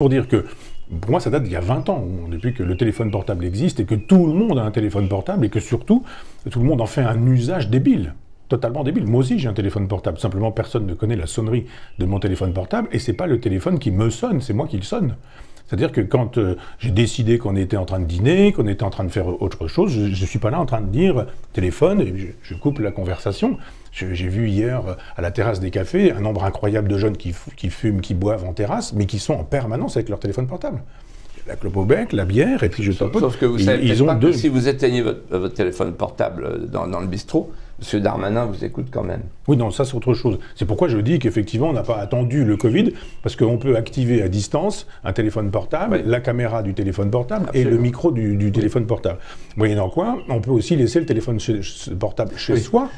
Pour dire que, pour moi, ça date d'il y a 20 ans, depuis que le téléphone portable existe et que tout le monde a un téléphone portable et que surtout, tout le monde en fait un usage débile, totalement débile. Moi aussi, j'ai un téléphone portable. Simplement, personne ne connaît la sonnerie de mon téléphone portable et c'est pas le téléphone qui me sonne, c'est moi qui le sonne. C'est-à-dire que quand j'ai décidé qu'on était en train de dîner, qu'on était en train de faire autre chose, je ne suis pas là en train de dire téléphone et je coupe la conversation. J'ai vu hier à la terrasse des cafés un nombre incroyable de jeunes qui fument, qui boivent en terrasse, mais qui sont en permanence avec leur téléphone portable. La clope au bec, la bière, et puis je tapote. Sauf que vous savez pas que si vous éteignez votre téléphone portable dans le bistrot, M. Darmanin vous écoute quand même. Oui, non, ça c'est autre chose. C'est pourquoi je dis qu'effectivement on n'a pas attendu le Covid, parce qu'on peut activer à distance un téléphone portable, oui, la caméra du téléphone portable, absolument, et le micro du téléphone portable. Moyennant quoi, on peut aussi laisser le téléphone portable chez soi.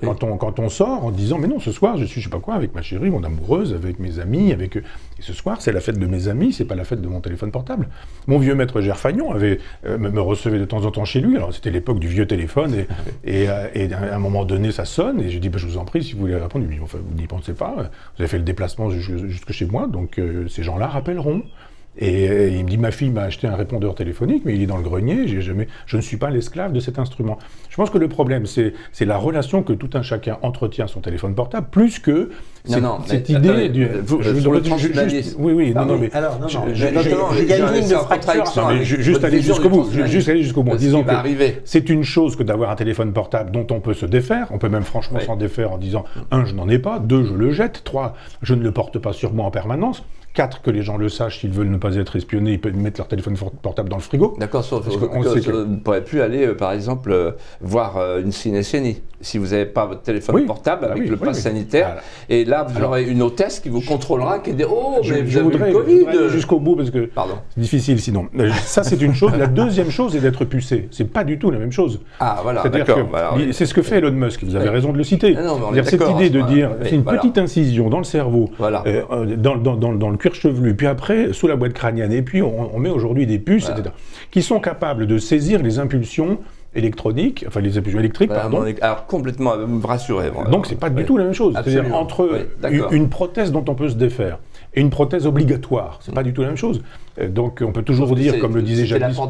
Quand on sort en disant « mais non, ce soir, je suis je sais pas quoi, avec ma chérie, mon amoureuse, avec mes amis, avec eux. Et ce soir, c'est la fête de mes amis, c'est pas la fête de mon téléphone portable. » Mon vieux maître Gerfagnon me recevait de temps en temps chez lui, alors c'était l'époque du vieux téléphone, et à un moment donné, ça sonne, et je dis bah, « je vous en prie, si vous voulez répondre. » Il dit « enfin, vous n'y pensez pas, vous avez fait le déplacement jusque chez moi, donc ces gens-là rappelleront. » Et il me dit, ma fille m'a acheté un répondeur téléphonique, mais il est dans le grenier, je ne suis pas l'esclave de cet instrument. Je pense que le problème, c'est la relation que tout un chacun entretient à son téléphone portable, plus que cette idée du... Oui, non, mais... Alors, il y a une ligne de fracture. Juste aller jusqu'au bout, en disant que c'est une chose que d'avoir un téléphone portable dont on peut se défaire, on peut même franchement s'en défaire en disant, 1, je n'en ai pas, 2, je le jette, 3, je ne le porte pas sur moi en permanence, 4, que les gens le sachent, s'ils veulent ne pas être espionnés, ils peuvent mettre leur téléphone portable dans le frigo. D'accord, sauf que vous ne pourrez plus aller, par exemple, voir une ciné-chénie, si vous n'avez pas votre téléphone portable avec le pass sanitaire. Voilà. Et là, vous aurez une hôtesse qui vous contrôlera, qui dit « Oh, mais vous avez le Covid !» Jusqu'au bout, parce que c'est difficile sinon. Ça, c'est une chose. La deuxième chose est d'être pucé. C'est pas du tout la même chose. Ah, voilà, c'est ce que fait Elon Musk, vous avez raison de le citer. Cette idée de dire, c'est une petite incision dans le cerveau, dans le cuir chevelu, puis après, sous la boîte crânienne, et puis on met aujourd'hui des puces, etc., qui sont capables de saisir les impulsions électroniques, enfin les impulsions électriques, pardon. Alors complètement, vous me rassurez. Donc c'est pas du tout la même chose. C'est-à-dire entre une prothèse dont on peut se défaire et une prothèse obligatoire, c'est pas du tout la même chose. Donc on peut toujours dire, comme le disait jadis,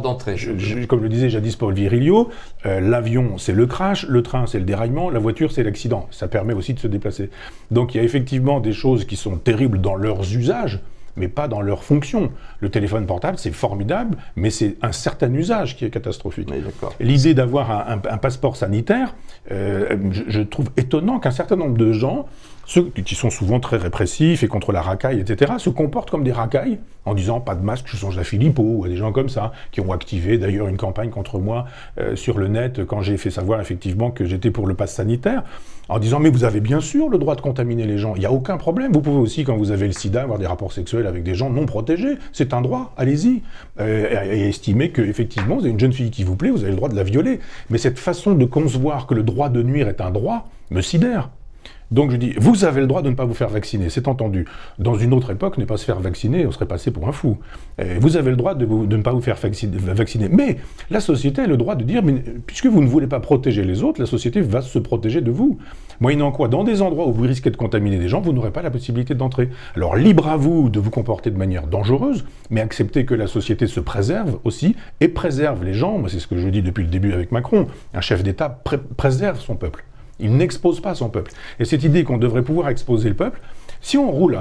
comme le disait jadis Paul Virilio, l'avion c'est le crash, le train c'est le déraillement, la voiture c'est l'accident. Ça permet aussi de se déplacer. Donc il y a effectivement des choses qui sont terribles dans leurs usages, mais pas dans leur fonction. Le téléphone portable, c'est formidable, mais c'est un certain usage qui est catastrophique. Oui, l'idée d'avoir un passeport sanitaire, je trouve étonnant qu'un certain nombre de gens, ceux qui sont souvent très répressifs et contre la racaille, etc., se comportent comme des racailles, en disant « pas de masque, je change la Philippot », ou des gens comme ça, qui ont activé d'ailleurs une campagne contre moi sur le net, quand j'ai fait savoir effectivement que j'étais pour le pass sanitaire, en disant « mais vous avez bien sûr le droit de contaminer les gens, il n'y a aucun problème, vous pouvez aussi, quand vous avez le sida, avoir des rapports sexuels avec des gens non protégés, c'est un droit, allez-y, et estimer qu'effectivement, vous avez une jeune fille qui vous plaît, vous avez le droit de la violer. » Mais cette façon de concevoir que le droit de nuire est un droit me sidère. Donc je dis, vous avez le droit de ne pas vous faire vacciner, c'est entendu. Dans une autre époque, ne pas se faire vacciner, on serait passé pour un fou. Vous avez le droit de ne pas vous faire vacciner. Mais la société a le droit de dire, mais puisque vous ne voulez pas protéger les autres, la société va se protéger de vous. Moyennant quoi, dans des endroits où vous risquez de contaminer des gens, vous n'aurez pas la possibilité d'entrer. Alors libre à vous de vous comporter de manière dangereuse, mais acceptez que la société se préserve aussi, et préserve les gens. Moi c'est ce que je dis depuis le début avec Macron. Un chef d'État préserve son peuple. Il n'expose pas son peuple. Et cette idée qu'on devrait pouvoir exposer le peuple, si on roule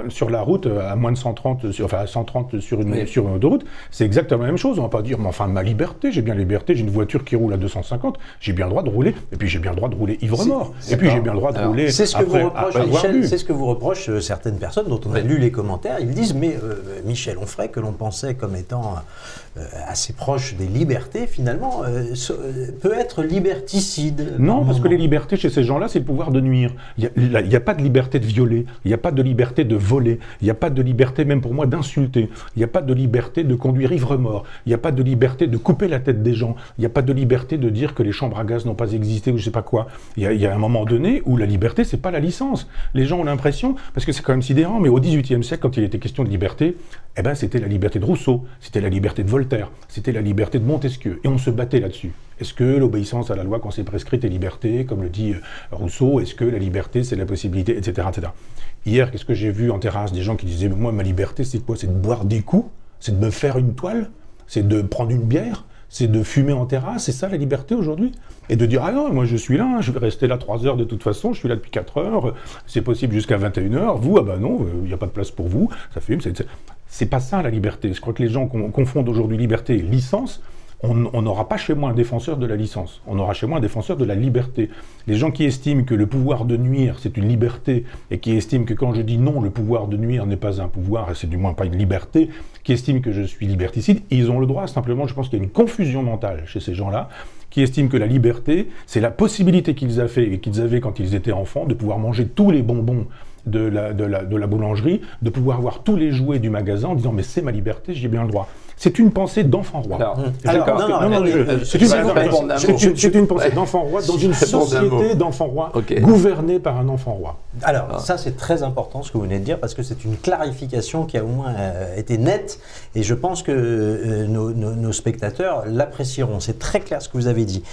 sur la route à moins de 130, enfin à 130 sur une autoroute, c'est exactement la même chose. On ne va pas dire, mais enfin, ma liberté, j'ai bien la liberté, j'ai une voiture qui roule à 250, j'ai bien le droit de rouler, et puis j'ai bien le droit de rouler ivre-mort, et puis j'ai bien le droit de rouler c'est ce que vous reproche, Michel, c'est ce que vous reproche certaines personnes dont on a lu les commentaires, ils disent, mais Michel Onfray, que l'on pensait comme étant assez proche des libertés, finalement, peut être liberticide. Non, parce que les libertés chez ces gens-là, c'est le pouvoir de nuire. Il n'y a pas de liberté de violer, il n'y a pas de liberté de voler, il n'y a pas de liberté, même pour moi, d'insulter, il n'y a pas de liberté de conduire ivre-mort, il n'y a pas de liberté de couper la tête des gens, il n'y a pas de liberté de dire que les chambres à gaz n'ont pas existé ou je ne sais pas quoi. Il y a un moment donné où la liberté, c'est pas la licence. Les gens ont l'impression, parce que c'est quand même sidérant, mais au XVIIIe siècle, quand il était question de liberté, eh ben, c'était la liberté de Rousseau, c'était la liberté de Voltaire, c'était la liberté de Montesquieu, et on se battait là-dessus. Est-ce que l'obéissance à la loi qu'on s'est prescrite est liberté, comme le dit Rousseau? Est-ce que la liberté, c'est la possibilité, etc., etc. Hier, qu'est-ce que j'ai vu en terrasse? Des gens qui disaient, moi, ma liberté, c'est quoi? C'est de boire des coups? C'est de me faire une toile? C'est de prendre une bière? C'est de fumer en terrasse? C'est ça la liberté aujourd'hui? Et de dire, ah non, moi je suis là, je vais rester là 3 heures de toute façon, je suis là depuis 4 heures, c'est possible jusqu'à 21h, vous, ah ben non, il n'y a pas de place pour vous, ça fume, c'est pas ça la liberté. Je crois que les gens confondent aujourd'hui liberté et licence. On n'aura pas chez moi un défenseur de la licence, on aura chez moi un défenseur de la liberté. Les gens qui estiment que le pouvoir de nuire, c'est une liberté, et qui estiment que quand je dis non, le pouvoir de nuire n'est pas un pouvoir, et c'est du moins pas une liberté, qui estiment que je suis liberticide, ils ont le droit, simplement, je pense qu'il y a une confusion mentale chez ces gens-là, qui estiment que la liberté, c'est la possibilité qu'ils avaient quand ils étaient enfants, de pouvoir manger tous les bonbons de la boulangerie, de pouvoir avoir tous les jouets du magasin en disant « mais c'est ma liberté, j'y ai bien le droit ». C'est une pensée d'enfant roi. C'est une pensée d'enfant roi dans une société d'enfant roi gouvernée par un enfant roi. Alors, ça c'est très important ce que vous venez de dire parce que c'est une clarification qui a au moins été nette et je pense que nos spectateurs l'apprécieront. C'est très clair ce que vous avez dit.